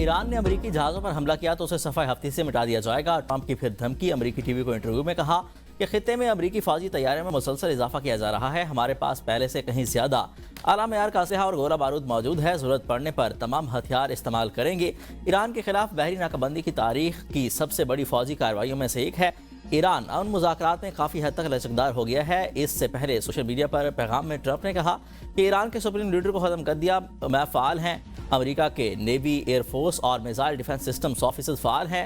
ایران نے امریکی جہازوں پر حملہ کیا تو اسے صفحہ ہفتے سے مٹا دیا جائے گا۔ ٹرمپ کی پھر دھمکی۔ امریکی ٹی وی کو انٹرویو میں کہا کہ خطے میں امریکی فوجی تیاریوں میں مسلسل اضافہ کیا جا رہا ہے۔ ہمارے پاس پہلے سے کہیں زیادہ اعلیٰ معیار کا اسلحہ اور گولہ بارود موجود ہے۔ ضرورت پڑنے پر تمام ہتھیار استعمال کریں گے۔ ایران کے خلاف بحری ناکہ بندی کی تاریخ کی سب سے بڑی فوجی کارروائیوں میں سے ایک ہے۔ ایران ان مذاکرات میں کافی حد تک لچکدار ہو گیا ہے۔ اس سے پہلے سوشل میڈیا پر پیغام میں ٹرمپ نے کہا کہ ایران کے سپریم لیڈر کو ختم کر دیا، میں فعال ہیں۔ امریکہ کے نیوی، ایئر فورس اور میزائل ڈیفنس سسٹمز آفیسرز فعال ہیں۔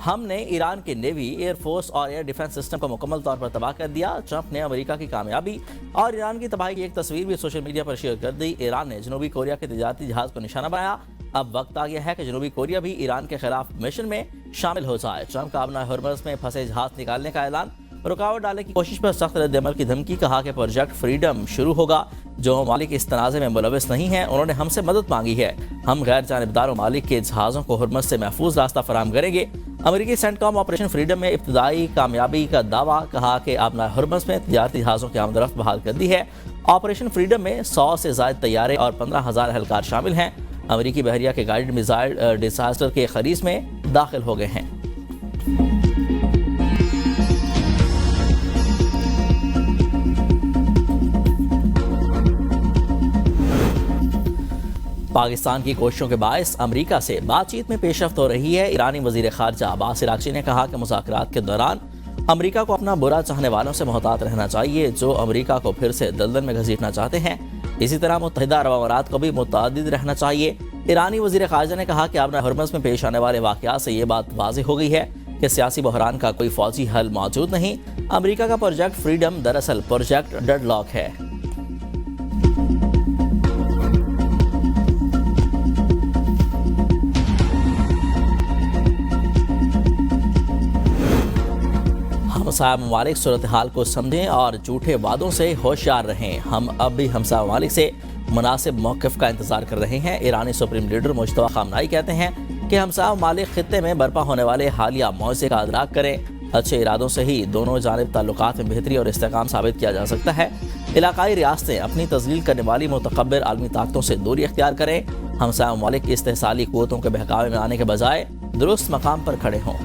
ہم نے ایران کے نیوی، ایئر فورس اور ایئر ڈیفنس سسٹم کو مکمل طور پر تباہ کر دیا۔ ٹرمپ نے امریکہ کی کامیابی اور ایران کی تباہی کی ایک تصویر بھی سوشل میڈیا پر شیئر کر دی۔ ایران نے جنوبی کوریا کے تجارتی جہاز کو نشانہ بنایا۔ اب وقت آ گیا ہے کہ جنوبی کوریا بھی ایران کے خلاف مشن میں شامل ہو جائے۔ ٹرمپ کا ابنا ہرمز میں پھنسے جہاز نکالنے کا اعلان، رکاوٹ ڈالنے کی کوشش پر سخت رد عمل کی دھمکی۔ کہا کہ پروجیکٹ فریڈم شروع ہوگا۔ جو ممالک اس تنازع میں ملوث نہیں ہیں انہوں نے ہم سے مدد مانگی ہے۔ ہم غیر جانبدار ممالک کے جہازوں کو ہرمز سے محفوظ راستہ فراہم کریں گے۔ امریکی سینٹ کام آپریشن فریڈم میں ابتدائی کامیابی کا دعویٰ۔ کہا کہ ابنا ہرمز میں تجارتی جہازوں کی آمد و رفت بحال کر دی ہے۔ آپریشن فریڈم میں 100 سے زائد طیارے اور 15,000 اہلکار شامل ہیں۔ امریکی بحریہ کے گائیڈڈ میزائل ڈیزاسٹر کے خلیج میں داخل ہو گئے ہیں۔ پاکستان کی کوششوں کے باعث امریکہ سے بات چیت میں پیش رفت ہو رہی ہے۔ ایرانی وزیر خارجہ عباس عراقچی نے کہا کہ مذاکرات کے دوران امریکہ کو اپنا برا چاہنے والوں سے محتاط رہنا چاہیے جو امریکہ کو پھر سے دلدل میں گھسیٹنا چاہتے ہیں۔ اسی طرح متحدہ عرب امارات کو بھی متعدد رہنا چاہیے۔ ایرانی وزیر خارجہ نے کہا کہ ابنا ہرمز میں پیش آنے والے واقعات سے یہ بات واضح ہو گئی ہے کہ سیاسی بحران کا کوئی فوجی حل موجود نہیں۔ امریکہ کا پروجیکٹ فریڈم دراصل پروجیکٹ ڈیڈ لاک ہے۔ ہمسایہ ممالک صورتحال کو سمجھیں اور جھوٹے وعدوں سے ہوشیار رہیں۔ ہم اب بھی ہمسایہ ممالک سے مناسب موقف کا انتظار کر رہے ہیں۔ ایرانی سپریم لیڈر مجتبیٰ خامنہئی کہتے ہیں کہ ہمسایہ ممالک خطے میں برپا ہونے والے حالیہ معاوضے کا ادراک کریں۔ اچھے ارادوں سے ہی دونوں جانب تعلقات میں بہتری اور استحکام ثابت کیا جا سکتا ہے۔ علاقائی ریاستیں اپنی تذلیل کرنے والی متکبر عالمی طاقتوں سے دوری اختیار کریں۔ ہمسایہ ممالک استحصالی قوتوں کے بہکاوے میں آنے کے بجائے درست مقام پر کھڑے ہوں۔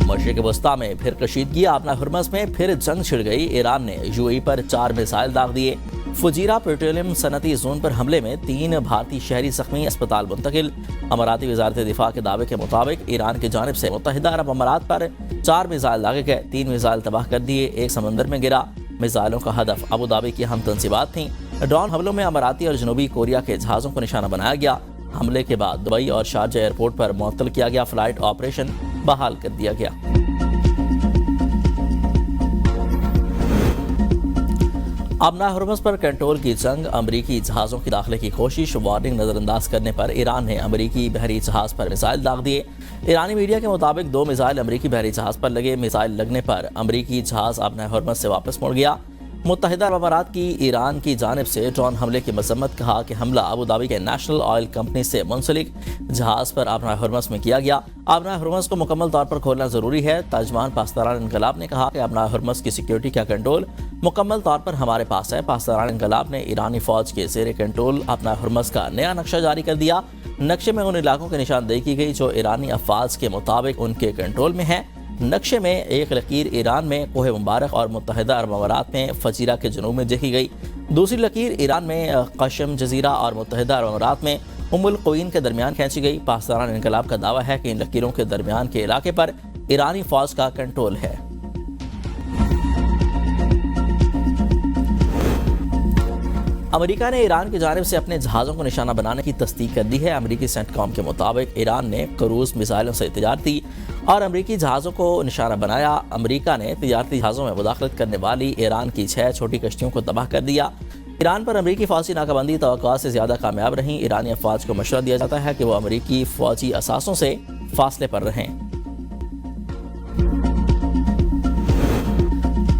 مشرق وسطیٰ میں پھر کشیدگی۔ ابنا ہرمز میں پھر جنگ چھڑ گئی۔ ایران نے you a E per 4 missile داغ دیے۔ فجیرہ پیٹرولیم صنعتی زون پر حملے میں 3 بھارتی شہری زخمی، اسپتال منتقل۔ اماراتی وزارت دفاع کے دعوے کے مطابق ایران کی جانب سے متحدہ عرب امارات پر 4 میزائل داغے گئے۔ 3 میزائل تباہ کر دیے، ایک سمندر میں گرا۔ میزائلوں کا ہدف ابوظہبی کی اہم تنصیبات تھیں۔ ڈرون حملوں میں اماراتی اور جنوبی کوریا کے جہازوں کو نشانہ بنایا گیا۔ حملے کے بعد دبئی اور شارجہ ایئرپورٹ پر معطل کیا گیا فلائٹ آپریشن بحال کر دیا گیا۔ ابنا ہرمز پر کنٹرول کی جنگ، امریکی جہازوں کی داخلے کی کوشش، وارننگ نظر انداز کرنے پر ایران نے امریکی بحری جہاز پر میزائل داغ دیے۔ ایرانی میڈیا کے مطابق 2 میزائل امریکی بحری جہاز پر لگے۔ میزائل لگنے پر امریکی جہاز ابنا ہرمز سے واپس مڑ گیا۔ متحدہ عرب امارات کی ایران کی جانب سے ڈرون حملے کی مذمت۔ کہا کہ حملہ ابوظہبی کے نیشنل آئل کمپنی سے منسلک جہاز پر ابنا ہرمز میں کیا گیا۔ ابنا ہرمز کو مکمل طور پر کھولنا ضروری ہے۔ ترجمان پاسداران انقلاب نے کہا کہ ابنا ہرمز کی سیکیورٹی کا کنٹرول مکمل طور پر ہمارے پاس ہے۔ پاسداران انقلاب نے ایرانی فوج کے زیر کنٹرول ابنا ہرمز کا نیا نقشہ جاری کر دیا۔ نقشے میں ان علاقوں کی نشاندہی کی گئی جو ایرانی افواج کے مطابق ان کے کنٹرول میں ہیں۔ نقشے میں ایک لکیر ایران میں کوہ مبارک اور متحدہ عرب امارات میں فجیرہ کے جنوب میں دیکھی گئی۔ دوسری لکیر ایران میں قشم جزیرہ اور متحدہ عرب امارات میں القوین کے درمیان کھینچی گئی۔ پاسداران انقلاب کا دعویٰ ہے کہ ان لکیروں کے درمیان کے علاقے پر ایرانی فوج کا کنٹرول ہے۔ امریکہ نے ایران کی جانب سے اپنے جہازوں کو نشانہ بنانے کی تصدیق کر دی ہے۔ امریکی سینٹ کام کے مطابق ایران نے کروز میزائلوں سے تجارتی اور امریکی جہازوں کو نشانہ بنایا۔ امریکہ نے تجارتی جہازوں میں مداخلت کرنے والی ایران کی 6 چھوٹی کشتیوں کو تباہ کر دیا۔ ایران پر امریکی فوجی ناکہ بندی توقعات سے زیادہ کامیاب رہیں۔ ایرانی افواج کو مشورہ دیا جاتا ہے کہ وہ امریکی فوجی اثاثوں سے فاصلے پر رہیں۔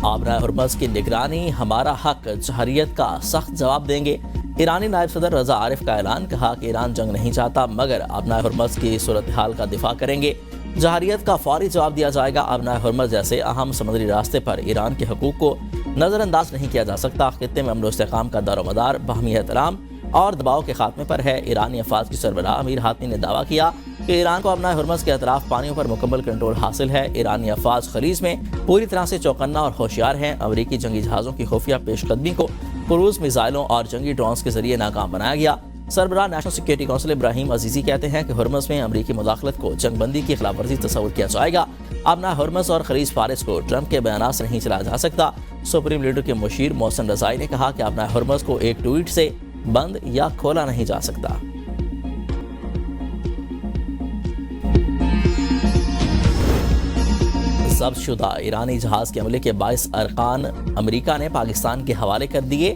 ابنا ہرمز کی نگرانی ہمارا حق، جمہوریت کا سخت جواب دیں گے۔ ایرانی نائب صدر رضا عارف کا اعلان۔ کہا کہ ایران جنگ نہیں چاہتا مگر ابنا ہرمز کی صورتحال کا دفاع کریں گے۔ جمہوریت کا فوری جواب دیا جائے گا۔ ابنا ہرمز جیسے اہم سمندری راستے پر ایران کے حقوق کو نظر انداز نہیں کیا جا سکتا۔ خطے میں امن و استحکام کا دار و مدار باہمی احترام اور دباؤ کے خاتمے پر ہے۔ ایرانی افواج کی سربراہ امیر حاتمی نے دعویٰ کیا کہ ایران کو اپنا ہرمز کے اطراف پانیوں پر مکمل کنٹرول حاصل ہے۔ ایرانی افواج خلیج میں پوری طرح سے چوکنا اور ہوشیار ہیں۔ امریکی جنگی جہازوں کی خفیہ پیش قدمی کو کروز میزائلوں اور جنگی ڈرونز کے ذریعے ناکام بنایا گیا۔ سربراہ نیشنل سیکورٹی کونسل ابراہیم عزیزی کہتے ہیں کہ ہرمز میں امریکی مداخلت کو جنگ بندی کی خلاف ورزی تصور کیا جائے گا۔ اب نہ ہرمز اور خلیج فارس کو ٹرمپ کے بیانات سے نہیں چلایا جا سکتا۔ سپریم لیڈر کے مشیر محسن رضائی نے کہا کہ اپنا ہرمز کو ایک ٹویٹ سے بند یا کھولا نہیں جا سکتا۔ ضبط شدہ ایرانی جہاز کے حملے کے 22 ارکان امریکہ نے پاکستان کے حوالے کر دیے،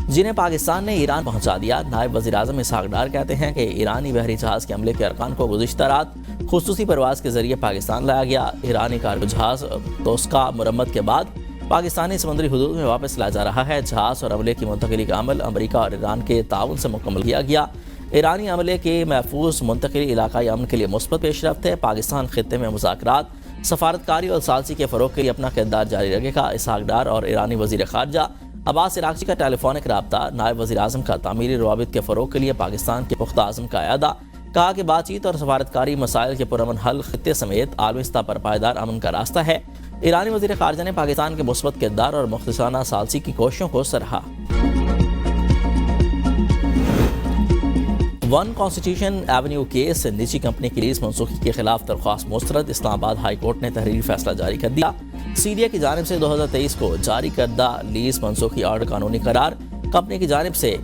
جنہیں پاکستان نے ایران پہنچا دیا۔ نائب وزیر اعظم اسحاق ڈار کہتے ہیں کہ ایرانی بحری جہاز کے حملے کے ارکان کو گزشتہ رات خصوصی پرواز کے ذریعے پاکستان لایا گیا۔ ایرانی کارگو جہاز توسکا مرمت کے بعد پاکستانی سمندری حدود میں واپس لایا جا رہا ہے۔ جہاز اور عملے کی منتقلی کا عمل امریکہ اور ایران کے تعاون سے مکمل کیا گیا۔ ایرانی عملے کے محفوظ منتقلی علاقائی امن کے لیے مثبت پیش رفت ہے۔ پاکستان خطے میں مذاکرات، سفارتکاری اور ثالثی کے فروغ کے لیے اپنا کردار جاری رکھے گا۔ اسحاق ڈار اور ایرانی وزیر خارجہ عباس عراقچی کا ٹیلی فونک رابطہ، نائب وزیر اعظم کا تعمیری روابط کے فروغ کے لیے پاکستان کے پختہ عزم کا اعادہ۔ کہا کہ بات چیت اور سفارتکاری مسائل کے پرامن حل خطے سمیت عالمی سطح پر پائیدار امن کا راستہ ہے۔ ایرانی وزیر خارجہ نے پاکستان کے مثبت کردار اور مخلصانہ ثالثی کی کوششوں کو سراہا۔ ون کانسٹیٹیوشن ایونیو کیس نجی کمپنی کی لیز منسوخی کے خلاف درخواست مسترد۔ اسلام آباد ہائی کورٹ نے تحریری فیصلہ جاری کر دیا۔ سی ڈی اے کی جانب سے 2023 کو جاری کردہ لیز منسوخی آرڈر قانونی قرار۔ کمپنی کی جانب سے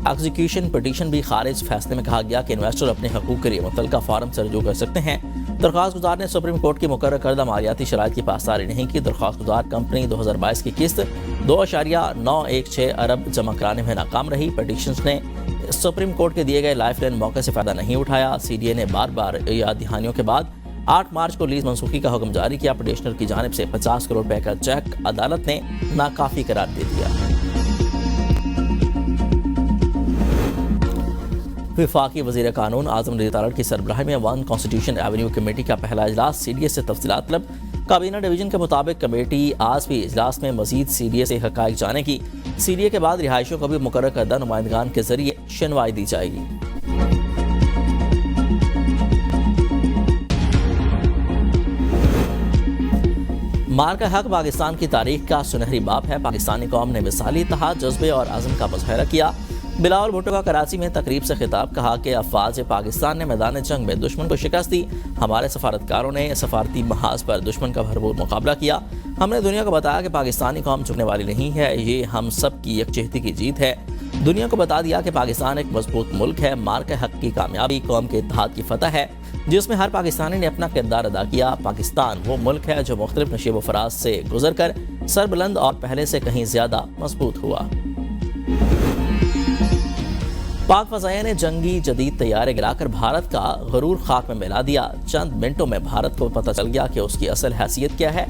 ایگزیکیوشن پٹیشن بھی خارج۔ فیصلے میں کہا گیا کہ انویسٹر اپنے حقوق کے لیے متعلقہ فارم سے رجوع کر سکتے ہیں۔ درخواست گزار نے سپریم کورٹ کی مقرر کردہ مالیاتی شرائط کی پاسداری نہیں کی۔ درخواست گزار کمپنی 2022 کی قسط 2.916 ارب جمع کرانے میں ناکام رہی۔ پٹیشنز نے سپریم کورٹ کے دیے گئے لائف لائن موقع سے فائدہ نہیں اٹھایا۔ سی ڈی اے نے بار بار یاد دہانیوں کے بعد 8 مارچ کو لیز منسوخی کا حکم جاری کیا۔ پٹیشنر کی جانب سے 50 کروڑ روپے کا چیک عدالت نے ناکافی قرار دے دیا۔ وفاقی وزیر قانون اعظم نذیر تالڑ کی سربراہی میں ون کانسٹیٹیوشن ایونیو کمیٹی کا پہلا اجلاس۔ سی ڈی اے سے تفصیلات طلب۔ کابینہ ڈویژن کے مطابق کمیٹی آج بھی اجلاس میں مزید سی ڈی اے سے حقائق جانے کی۔ سی ڈی اے کے بعد رہائشیوں کو بھی مقرر کردہ نمائندگان کے ذریعے شنوائی دی جائے گی۔ مارکہ حق پاکستان کی تاریخ کا سنہری باب ہے۔ پاکستانی قوم نے مثالی اتحاد، جذبے اور عزم کا مظاہرہ کیا۔ بلاول بھٹو کا کراچی میں تقریب سے خطاب۔ کہا کہ افواج پاکستان نے میدان جنگ میں دشمن کو شکست دی۔ ہمارے سفارتکاروں نے سفارتی محاذ پر دشمن کا بھرپور مقابلہ کیا۔ ہم نے دنیا کو بتایا کہ پاکستانی قوم جھکنے والی نہیں ہے، یہ ہم سب کی یکجہتی کی جیت ہے۔ دنیا کو بتا دیا کہ پاکستان ایک مضبوط ملک ہے۔ مارکہ حق کی کامیابی قوم کے اتحاد کی فتح ہے، جس میں ہر پاکستانی نے اپنا کردار ادا کیا۔ پاکستان وہ ملک ہے جو مختلف نشیب و فراز سے گزر کر سربلند اور پہلے سے کہیں زیادہ مضبوط ہوا۔ پاک فضائیہ نے جنگی جدید طیارے گرا کر بھارت کا غرور خاک میں ملا دیا۔ چند منٹوں میں بھارت کو پتہ چل گیا کہ اس کی اصل حیثیت کیا ہے۔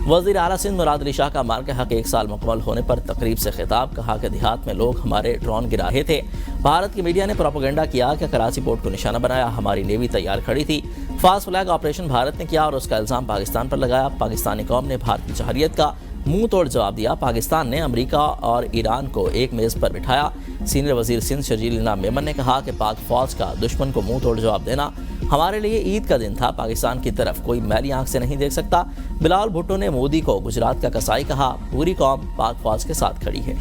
وزیر اعلیٰ سندھ مراد علی شاہ کا مارکہ حق 1 سال مکمل ہونے پر تقریب سے خطاب۔ کہا کہ دیہات میں لوگ ہمارے ڈرون گرا رہے تھے۔ بھارت کی میڈیا نے پروپیگنڈا کیا کہ کراچی پورٹ کو نشانہ بنایا، ہماری نیوی تیار کھڑی تھی۔ فاسٹ فلیگ آپریشن بھارت نے کیا اور اس کا الزام پاکستان پر لگایا۔ پاکستانی قوم نے بھارت کی جارحیت کا منہ توڑ جواب دیا۔ پاکستان نے امریکہ اور ایران کو ایک میز پر بٹھایا۔ سینئر وزیر سندھ شرجیل انا میمن نے کہا کہ پاک فوج کا دشمن کو منہ توڑ جواب دینا ہمارے لیے عید کا دن تھا۔ پاکستان کی طرف کوئی میلی آنکھ سے نہیں دیکھ سکتا۔ بلاول بھٹو نے مودی کو گجرات کا کسائی کہا۔ پوری قوم پاک فوج کے ساتھ کھڑی ہے۔